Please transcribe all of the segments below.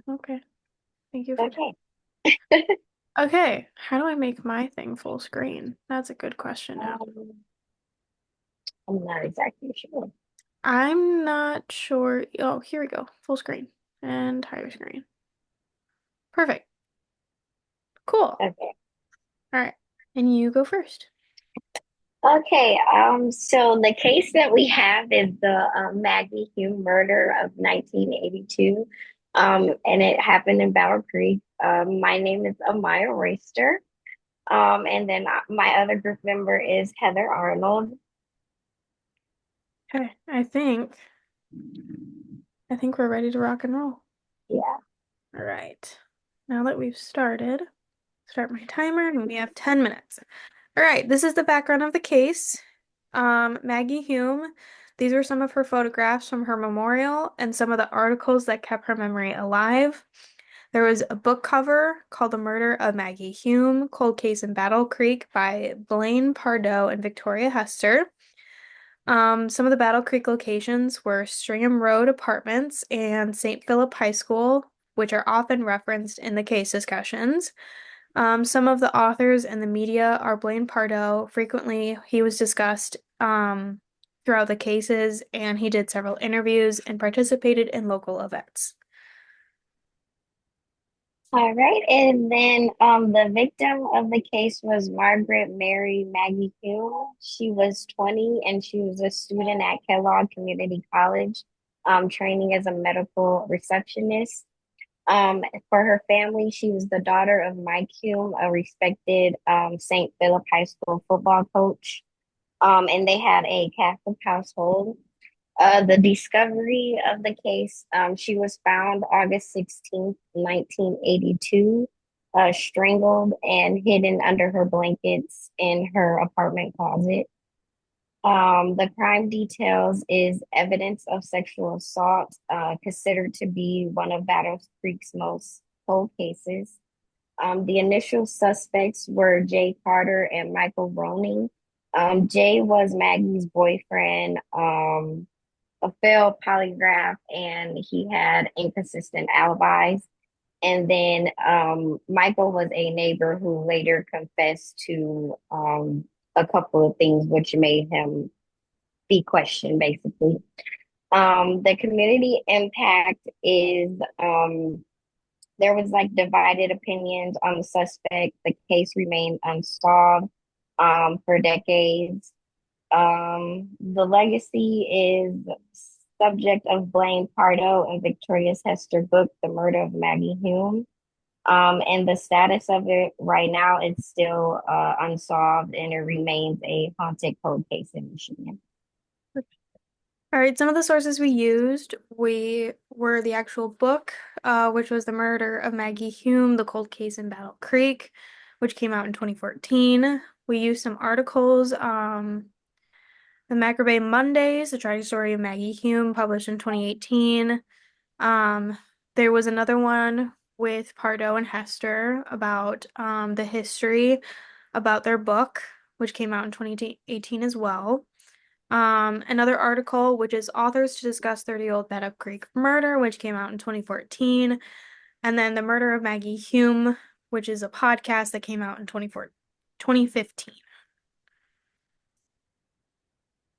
Okay. Thank you for Okay. Okay, how do I make my thing full screen? That's a good question now. Um, I'm not exactly sure. I'm not sure. Oh, here we go. Full screen and higher screen. Perfect. Cool. Okay. All right. And you go first. Okay. So the case that we have is the Maggie Hume murder of 1982. And it happened in Battle Creek. My name is Amaya Royster. And then my other group member is Heather Arnold. Okay, I think we're ready to rock and roll. Yeah. All right. Now that we've started, start my timer and we have 10 minutes. All right, this is the background of the case. Maggie Hume, these were some of her photographs from her memorial and some of the articles that kept her memory alive. There was a book cover called The Murder of Maggie Hume, Cold Case in Battle Creek by Blaine Pardoe and Victoria Hester. Some of the Battle Creek locations were Stringham Road Apartments and St. Philip High School, which are often referenced in the case discussions. Some of the authors and the media are Blaine Pardoe. Frequently, he was discussed throughout the cases, and he did several interviews and participated in local events. All right. And then the victim of the case was Margaret Mary Maggie Hume. She was 20 and she was a student at Kellogg Community College, training as a medical receptionist. For her family, she was the daughter of Mike Hume, a respected St. Philip High School football coach. And they had a Catholic household. The discovery of the case, she was found August 16th, 1982, strangled and hidden under her blankets in her apartment closet. The crime details is evidence of sexual assault, considered to be one of Battle Creek's most cold cases. The initial suspects were Jay Carter and Michael Roning. Jay was Maggie's boyfriend, a failed polygraph, and he had inconsistent alibis. And then Michael was a neighbor who later confessed to a couple of things, which made him be questioned, basically. The community impact is there was like divided opinions on the suspect. The case remained unsolved for decades. The legacy is subject of Blaine Pardo and Victoria's Hester book, The Murder of Maggie Hume. And the status of it right now, it's still unsolved and it remains a haunted cold case in Michigan. All right, some of the sources we were the actual book, which was The Murder of Maggie Hume, The Cold Case in Battle Creek, which came out in 2014. We used some articles, The Macrobay Mondays, The Tragic Story of Maggie Hume, published in 2018. Um, there was another one with Pardo and Hester about the history about their book, which came out in 2018 as well. Another article, which is Authors to Discuss 30-Year-Old Battle Creek Murder, which came out in 2014. And then The Murder of Maggie Hume, which is a podcast that came out in 2015.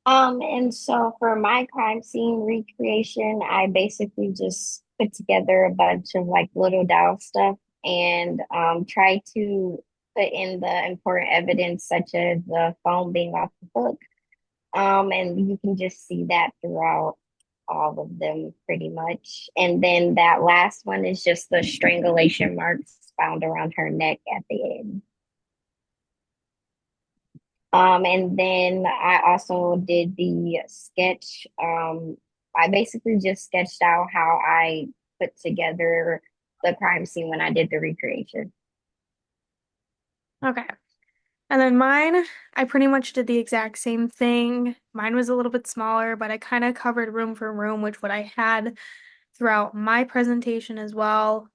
And so for my crime scene recreation, I basically just put together a bunch of like little doll stuff and try to put in the important evidence such as the phone being off the hook. And you can just see that throughout all of them pretty much. And then that last one is just the strangulation marks found around her neck at the end. And then I also did the sketch. I basically just sketched out how I put together the crime scene when I did the recreation. Okay. And then mine, I pretty much did the exact same thing. Mine was a little bit smaller, but I kind of covered room for room, which what I had throughout my presentation as well.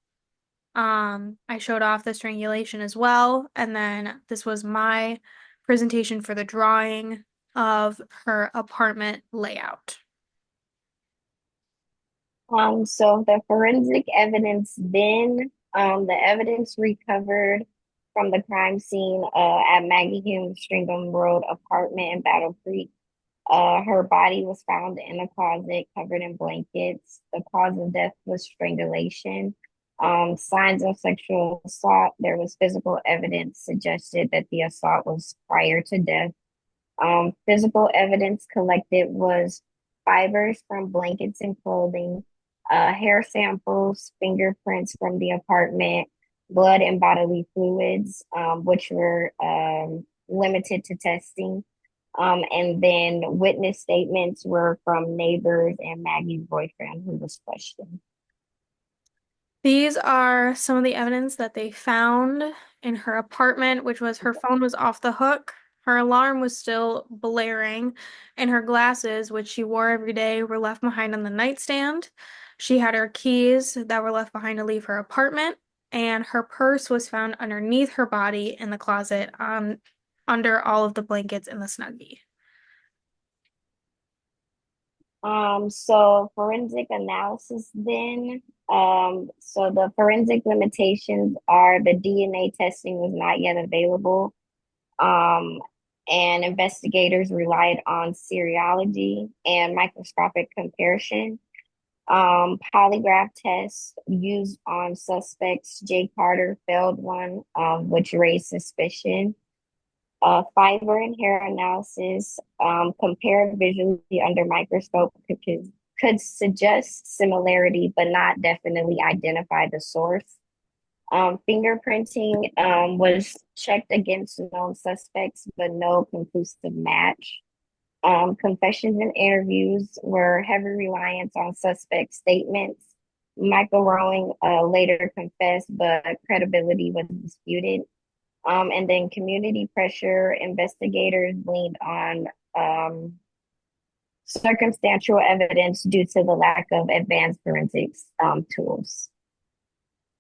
I showed off the strangulation as well, and then this was my presentation for the drawing of her apartment layout. So the forensic evidence then, the evidence recovered from the crime scene at Maggie Hume's Stringham Road apartment in Battle Creek. Her body was found in a closet covered in blankets. The cause of death was strangulation. Signs of sexual assault. There was physical evidence suggested that the assault was prior to death. Physical evidence collected was fibers from blankets and clothing, hair samples, fingerprints from the apartment, blood and bodily fluids, which were limited to testing. And then witness statements were from neighbors and Maggie's boyfriend, who was questioned. These are some of the evidence that they found in her apartment, which was her phone was off the hook, her alarm was still blaring, and her glasses, which she wore every day, were left behind on the nightstand. She had her keys that were left behind to leave her apartment, and her purse was found underneath her body in the closet, under all of the blankets in the Snuggie. So forensic analysis then. So the forensic limitations are the DNA testing was not yet available. Um, and investigators relied on serology and microscopic comparison. Polygraph tests used on suspects. Jay Carter failed one, which raised suspicion. Fiber and hair analysis, compared visually under microscope could suggest similarity, but not definitely identify the source. Fingerprinting was checked against known suspects, but no conclusive match. Confessions and interviews were heavy reliance on suspect statements. Michael Rowling later confessed, but credibility was disputed. And then community pressure, investigators leaned on circumstantial evidence due to the lack of advanced forensics tools.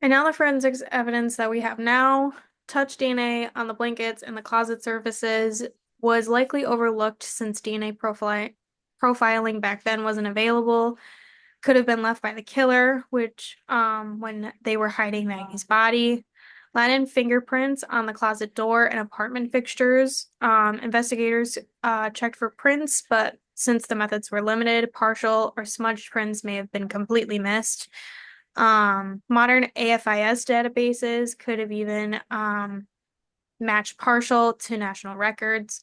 And now the forensics evidence that we have now, touch DNA on the blankets and the closet surfaces, was likely overlooked since DNA profiling back then wasn't available. Could have been left by the killer, which when they were hiding Maggie's body. Latin fingerprints on the closet door and apartment fixtures. Investigators checked for prints, but since the methods were limited, partial or smudged prints may have been completely missed. Modern AFIS databases could have even matched partial to national records.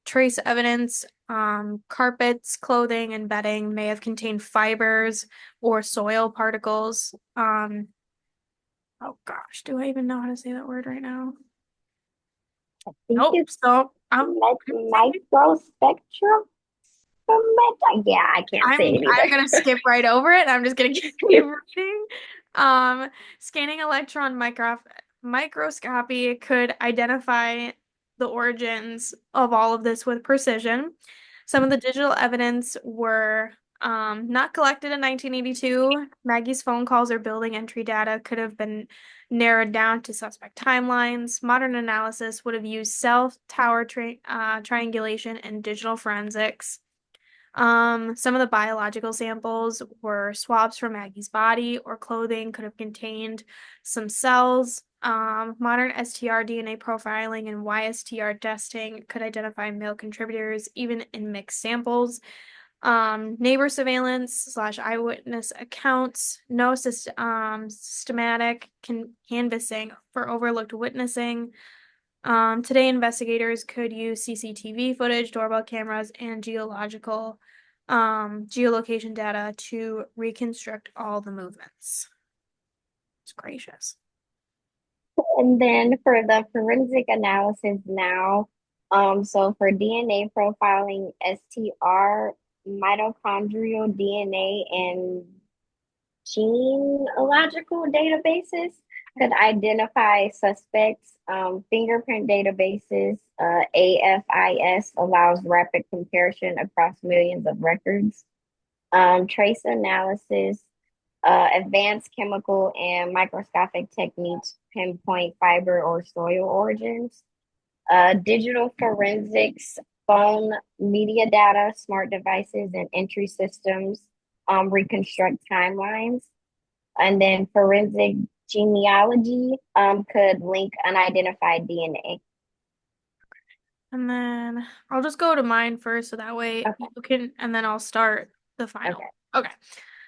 Trace evidence, carpets, clothing, and bedding may have contained fibers or soil particles. Oh gosh, do I even know how to say that word right now? I think Nope. it's So microspectrum. Yeah, I can't say it I'm either. gonna skip right over it. I'm just gonna keep reading. Scanning electron microscopy could identify the origins of all of this with precision. Some of the digital evidence were not collected in 1982. Maggie's phone calls or building entry data could have been narrowed down to suspect timelines. Modern analysis would have used cell tower triangulation and digital forensics. Some of the biological samples were swabs from Maggie's body or clothing, could have contained some cells. Modern STR DNA profiling and YSTR testing could identify male contributors even in mixed samples. Neighbor surveillance slash eyewitness accounts, no systematic canvassing for overlooked witnessing. Today, investigators could use CCTV footage, doorbell cameras, and geolocation data to reconstruct all the movements. It's gracious. And then for the forensic analysis now, so for DNA profiling, STR, mitochondrial DNA, and genealogical databases could identify suspects. Fingerprint databases, AFIS allows rapid comparison across millions of records. Trace analysis, advanced chemical and microscopic techniques pinpoint fiber or soil origins. Digital forensics, phone, media data, smart devices, and entry systems reconstruct timelines. And then forensic genealogy could link unidentified DNA. And then I'll just go to mine first so that way Okay, you can, and then I'll start the final. okay. Okay.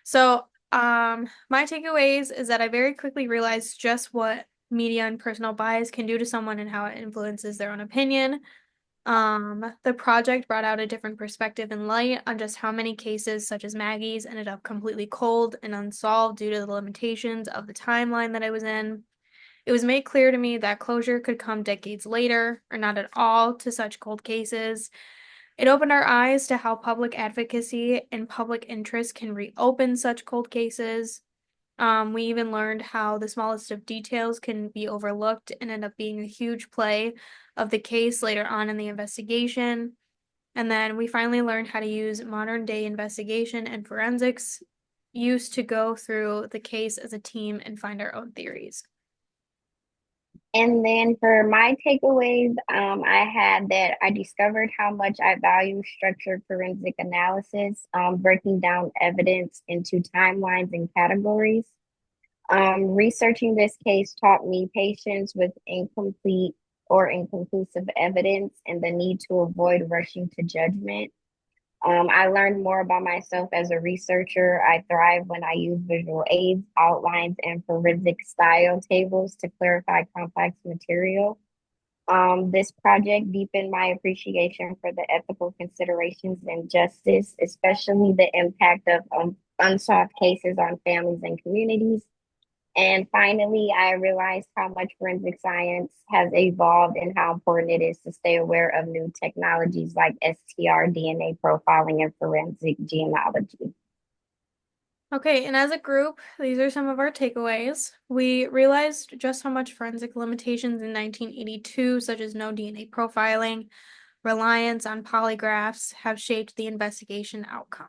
So, my takeaways is that I very quickly realized just what media and personal bias can do to someone and how it influences their own opinion. The project brought out a different perspective and light on just how many cases, such as Maggie's, ended up completely cold and unsolved due to the limitations of the timeline that I was in. It was made clear to me that closure could come decades later, or not at all, to such cold cases. It opened our eyes to how public advocacy and public interest can reopen such cold cases. We even learned how the smallest of details can be overlooked and end up being a huge play of the case later on in the investigation. And then we finally learned how to use modern day investigation and forensics used to go through the case as a team and find our own theories. And then for my takeaways, I had that I discovered how much I value structured forensic analysis, breaking down evidence into timelines and categories. Researching this case taught me patience with incomplete or inconclusive evidence and the need to avoid rushing to judgment. I learned more about myself as a researcher. I thrive when I use visual aids, outlines, and forensic style tables to clarify complex material. This project deepened my appreciation for the ethical considerations and justice, especially the impact of unsolved cases on families and communities. And finally, I realized how much forensic science has evolved and how important it is to stay aware of new technologies like STR, DNA profiling, and forensic genealogy. Okay, and as a group, these are some of our takeaways. We realized just how much forensic limitations in 1982, such as no DNA profiling, reliance on polygraphs, have shaped the investigation outcome.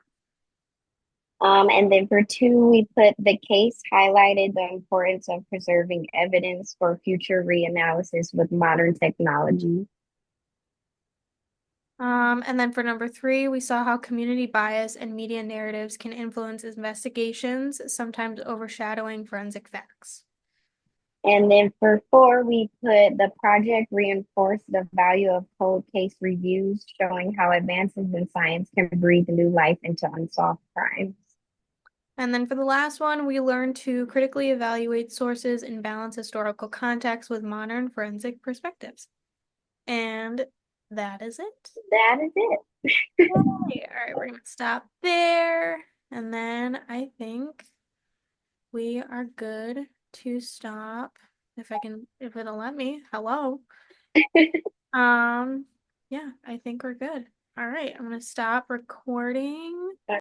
And then for two, we put the case highlighted the importance of preserving evidence for future reanalysis with modern technology. And then for number three, we saw how community bias and media narratives can influence investigations, sometimes overshadowing forensic facts. And then for four, we put the project reinforced the value of cold case reviews, showing how advances in science can breathe new life into unsolved crimes. And then for the last one, we learned to critically evaluate sources and balance historical context with modern forensic perspectives. And that is it. That is it. Yay. All right, we're gonna stop there. And then I think we are good to stop. If I can, if it'll let me. Hello. Um, yeah, I think we're good. All right, I'm gonna stop recording.